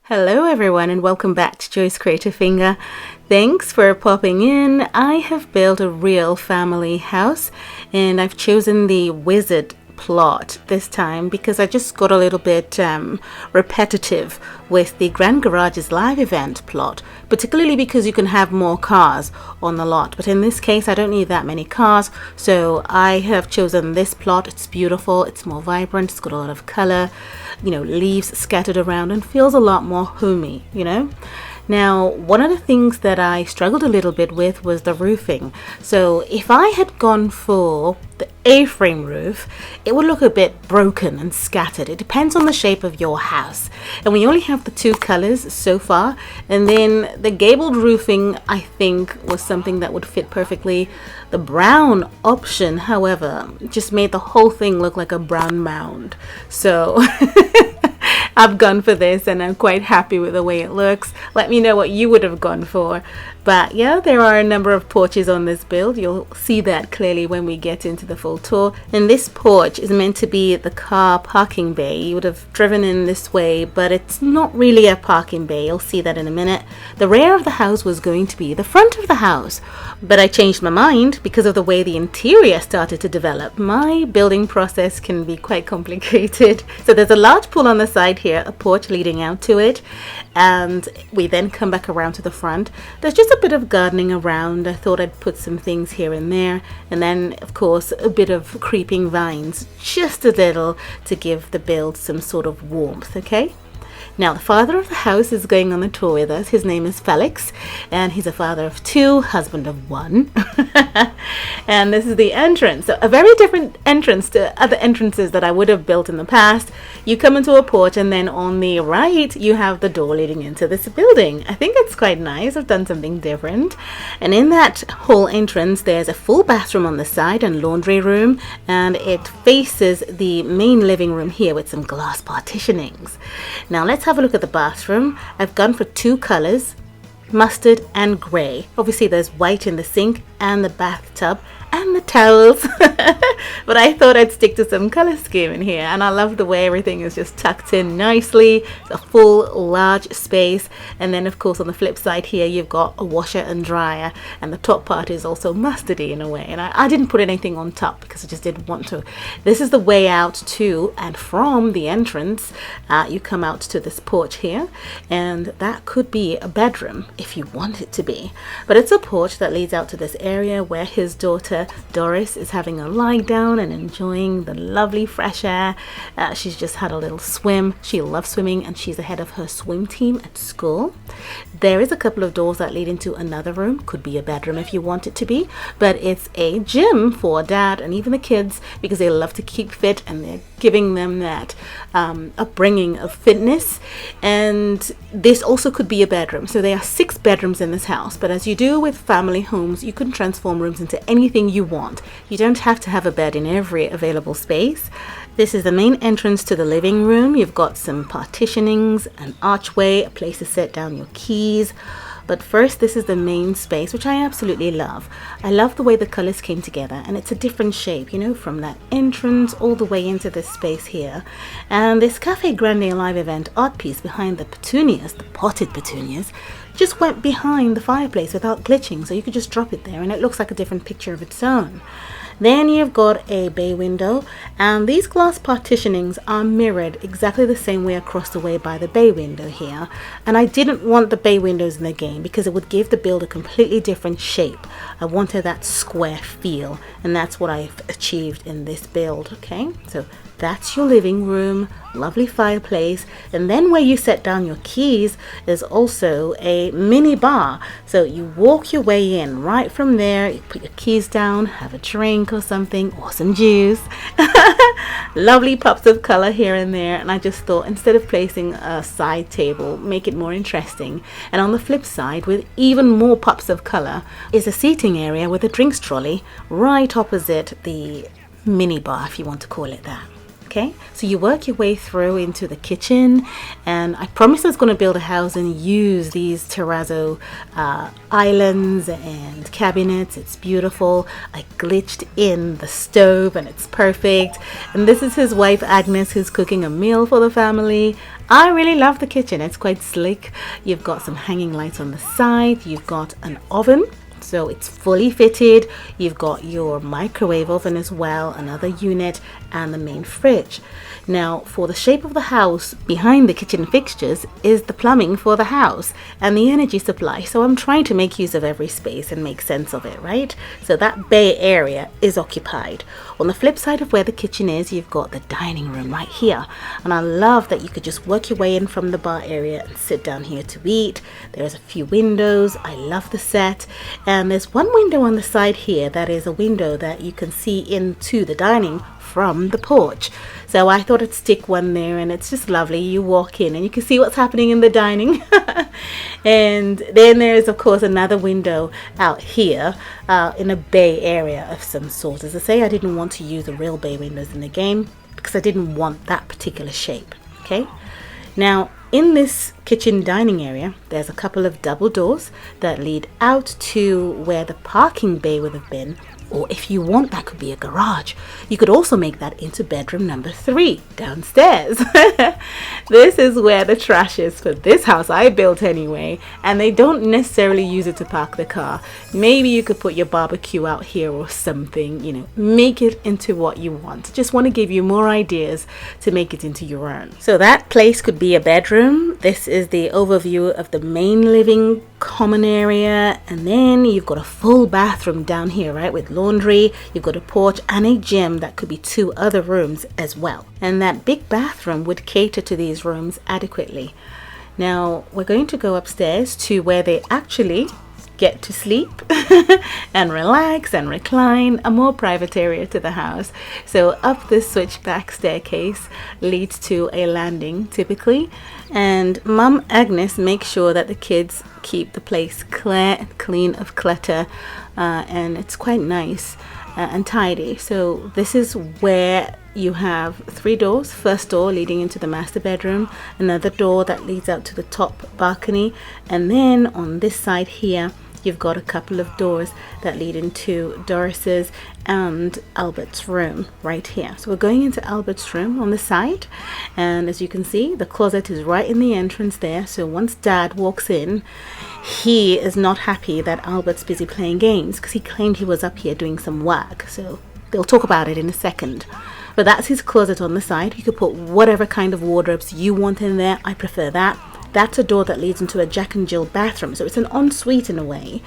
Hello everyone and welcome back to JCfinger. Thanks for popping in. I have built a real family house and I've chosen the wizard plot this time because I just got a little bit repetitive with the Grand Garage's live event plot, particularly because you can have more cars on the lot, but in this case I don't need that many cars, so I have chosen this plot. It's beautiful, it's more vibrant, it's got a lot of color, leaves scattered around, and feels a lot more homey. Now, one of the things that I struggled a little bit with was the roofing. So if I had gone for the A-frame roof, it would look a bit broken and scattered. It depends on the shape of your house. And we only have the two colors so far. And then the gabled roofing, I think, was something that would fit perfectly. The brown option, however, just made the whole thing look like a brown mound. So I've gone for this and I'm quite happy with the way it looks. Let me know what you would have gone for. But yeah, there are a number of porches on this build. You'll see that clearly when we get into the full tour. And this porch is meant to be the car parking bay. You would have driven in this way, but it's not really a parking bay. You'll see that in a minute. The rear of the house was going to be the front of the house, but I changed my mind because of the way the interior started to develop. My building process can be quite complicated. So there's a large pool on the side here, a porch leading out to it, and we then come back around to the front. There's just a bit of gardening around. I thought I'd put some things here and there, and then of course a bit of creeping vines, just a little, to give the build some sort of warmth. Okay, now the father of the house is going on the tour with us. His name is Felix and he's a father of two, husband of one. And this is the entrance. So a very different entrance to other entrances that I would have built in the past. You come into a porch and then on the right you have the door leading into this building. I think it's quite nice. I've done something different. And in that whole entrance there's a full bathroom on the side and laundry room, and it faces the main living room here with some glass partitionings. Now let's have a look at the bathroom. I've gone for two colors, mustard and grey. Obviously there's white in the sink and the bathtub and the towels, but I thought I'd stick to some color scheme in here, and I love the way everything is just tucked in nicely. It's a full large space, and then of course on the flip side here you've got a washer and dryer, and the top part is also mustardy in a way, and I didn't put anything on top because I just didn't want to. This is the way out to and from the entrance. You come out to this porch here, and that could be a bedroom if you want it to be, but it's a porch that leads out to this area where his daughter Doris is having a lie down and enjoying the lovely fresh air. She's just had a little swim. She loves swimming and she's the head of her swim team at school. There is a couple of doors that lead into another room. Could be a bedroom if you want it to be, but it's a gym for dad and even the kids because they love to keep fit, and they're giving them that upbringing of fitness. And this also could be a bedroom. So there are 6 bedrooms in this house, but as you do with family homes, you can transform rooms into anything you want. You don't have to have a bed in every available space. This is the main entrance to the living room. You've got some partitionings, an archway, a place to set down your keys. But first, this is the main space, which I absolutely love. I love the way the colors came together, and it's a different shape, from that entrance all the way into this space here. And this Cafe Grande live event art piece behind the petunias, the potted petunias, just went behind the fireplace without glitching, so you could just drop it there and it looks like a different picture of its own. Then you've got a bay window, and these glass partitionings are mirrored exactly the same way across the way by the bay window here. And I didn't want the bay windows in the game because it would give the build a completely different shape. I wanted that square feel, and that's what I've achieved in this build. Okay, so that's your living room, lovely fireplace, and then where you set down your keys is also a mini bar. So you walk your way in. Right from there you put your keys down, have a drink or something, or some juice. Lovely pops of color here and there, and I just thought instead of placing a side table, make it more interesting. And on the flip side, with even more pops of color, is a seating area with a drinks trolley right opposite the mini bar, if you want to call it that. Okay, so you work your way through into the kitchen, and I promised I was going to build a house and use these terrazzo islands and cabinets. It's beautiful. I glitched in the stove and it's perfect. And this is his wife Agnes, who's cooking a meal for the family. I really love the kitchen. It's quite slick. You've got some hanging lights on the side. You've got an oven. So it's fully fitted. You've got your microwave oven as well, another unit, and the main fridge. Now, for the shape of the house, behind the kitchen fixtures is the plumbing for the house and the energy supply. So I'm trying to make use of every space and make sense of it, right? So that bay area is occupied. On the flip side of where the kitchen is, you've got the dining room right here. And I love that you could just work your way in from the bar area and sit down here to eat. There's a few windows. I love the set. And there's one window on the side here that is a window that you can see into the dining from the porch. So I thought I'd stick one there, and it's just lovely. You walk in and you can see what's happening in the dining. And then there's of course another window out here in a bay area of some sort. As I say, I didn't want to use the real bay windows in the game because I didn't want that particular shape. Okay, now in this kitchen dining area, there's a couple of double doors that lead out to where the parking bay would have been, or if you want, that could be a garage. You could also make that into bedroom number 3 downstairs. This is where the trash is for this house I built anyway, and they don't necessarily use it to park the car. Maybe you could put your barbecue out here or something, you know, make it into what you want. Just want to give you more ideas to make it into your own. So that place could be a bedroom. This is the overview of the main living common area, and then you've got a full bathroom down here, right, with laundry. You've got a porch and a gym that could be 2 other rooms as well, and that big bathroom would cater to these rooms adequately. Now we're going to go upstairs to where they actually get to sleep and relax and recline, a more private area to the house. So up this switchback staircase leads to a landing typically, and Mum Agnes makes sure that the kids keep the place clean of clutter, and it's quite nice and tidy. So this is where you have 3 doors. First door leading into the master bedroom, another door that leads out to the top balcony, and then on this side here you've got a couple of doors that lead into Doris's and Albert's room right here. So we're going into Albert's room on the side, and as you can see, the closet is right in the entrance there. So once Dad walks in, he is not happy that Albert's busy playing games because he claimed he was up here doing some work. So they'll talk about it in a second. But that's his closet on the side. You could put whatever kind of wardrobes you want in there. I prefer that. That's a door that leads into a Jack and Jill bathroom, so it's an ensuite in a way.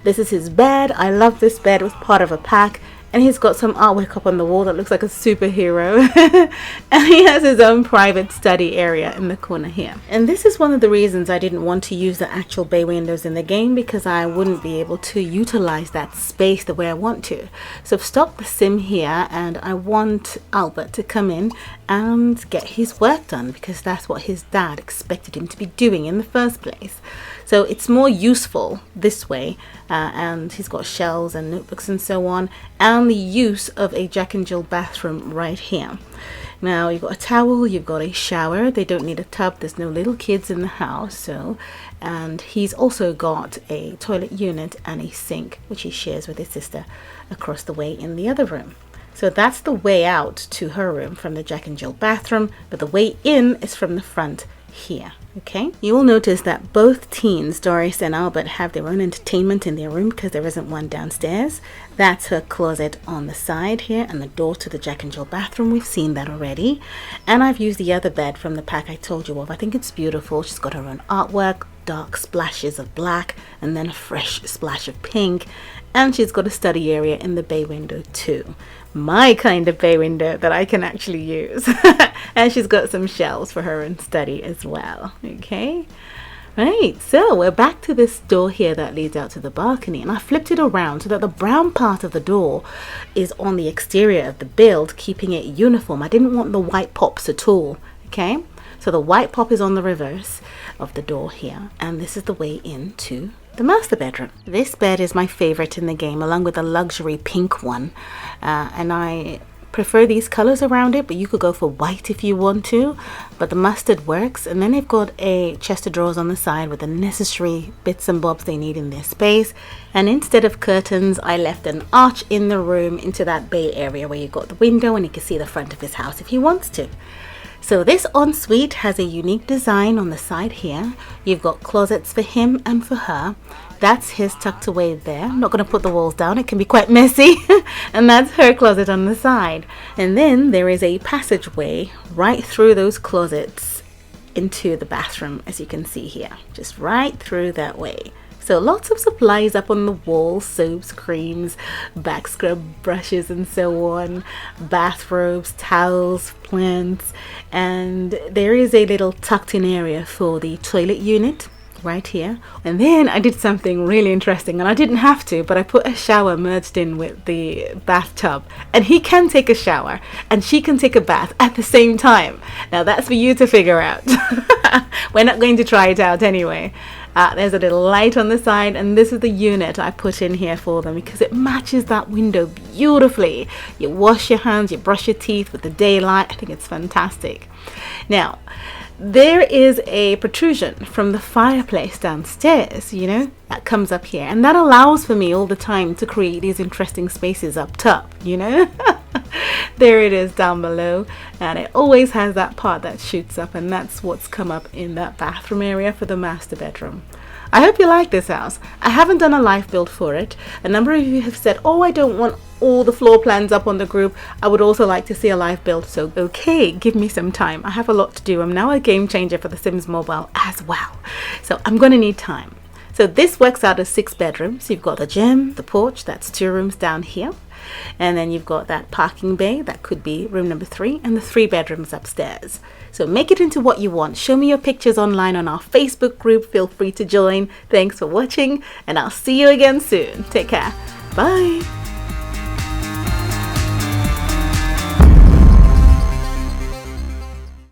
This is his bed. I love this bed. It was part of a pack. And he's got some artwork up on the wall that looks like a superhero. And he has his own private study area in the corner here. And this is one of the reasons I didn't want to use the actual bay windows in the game, because I wouldn't be able to utilize that space the way I want to. So I've stopped the sim here, and I want Albert to come in and get his work done, because that's what his dad expected him to be doing in the first place. So it's more useful this way, and he's got shelves and notebooks and so on, and the use of a Jack and Jill bathroom right here. Now you've got a towel, you've got a shower. They don't need a tub. There's no little kids in the house. So, and he's also got a toilet unit and a sink, which he shares with his sister across the way in the other room. So that's the way out to her room from the Jack and Jill bathroom, but the way in is from the front here. Okay, you will notice that both teens, Doris and Albert, have their own entertainment in their room because there isn't one downstairs. That's her closet on the side here, and the door to the Jack and Jill bathroom. We've seen that already. And I've used the other bed from the pack I told you of. I think it's beautiful. She's got her own artwork, dark splashes of black, and then a fresh splash of pink. And she's got a study area in the bay window too. My kind of bay window that I can actually use. And she's got some shelves for her own study as well. Okay, right, so we're back to this door here that leads out to the balcony, and I flipped it around so that the brown part of the door is on the exterior of the build, keeping it uniform. I didn't want the white pops at all. Okay, so the white pop is on the reverse of the door here, and this is the way into the master bedroom. This bed is my favorite in the game, along with the luxury pink one, and I prefer these colors around it, but you could go for white if you want to, but the mustard works. And then they've got a chest of drawers on the side with the necessary bits and bobs they need in their space. And instead of curtains, I left an arch in the room into that bay area where you've got the window and you can see the front of his house if he wants to. So this ensuite has a unique design on the side here. You've got closets for him and for her. That's his tucked away there. I'm not going to put the walls down, it can be quite messy. And that's her closet on the side. And then there is a passageway right through those closets into the bathroom, as you can see here. Just right through that way. So lots of supplies up on the wall, soaps, creams, back scrub brushes and so on, bathrobes, towels, plants, and there is a little tucked in area for the toilet unit right here. And then I did something really interesting, and I didn't have to, but I put a shower merged in with the bathtub, and he can take a shower and she can take a bath at the same time. Now that's for you to figure out. We're not going to try it out anyway. There's a little light on the side, and this is the unit I put in here for them because it matches that window beautifully. You wash your hands, you brush your teeth with the daylight. I think it's fantastic. Now, there is a protrusion from the fireplace downstairs, you know, that comes up here, and that allows for me all the time to create these interesting spaces up top, you know. There it is down below, and it always has that part that shoots up, and that's what's come up in that bathroom area for the master bedroom. I hope you like this house. I haven't done a live build for it. A number of you have said, oh, I don't want all the floor plans up on the group. I would also like to see a live build. So okay, give me some time. I have a lot to do. I'm now a game changer for The Sims Mobile as well, so I'm going to need time. So this works out as 6 bedrooms. You've got the gym, the porch, that's 2 rooms down here. And then you've got that parking bay, that could be room number 3, and the 3 bedrooms upstairs. So make it into what you want. Show me your pictures online on our Facebook group. Feel free to join. Thanks for watching, and I'll see you again soon. Take care. Bye.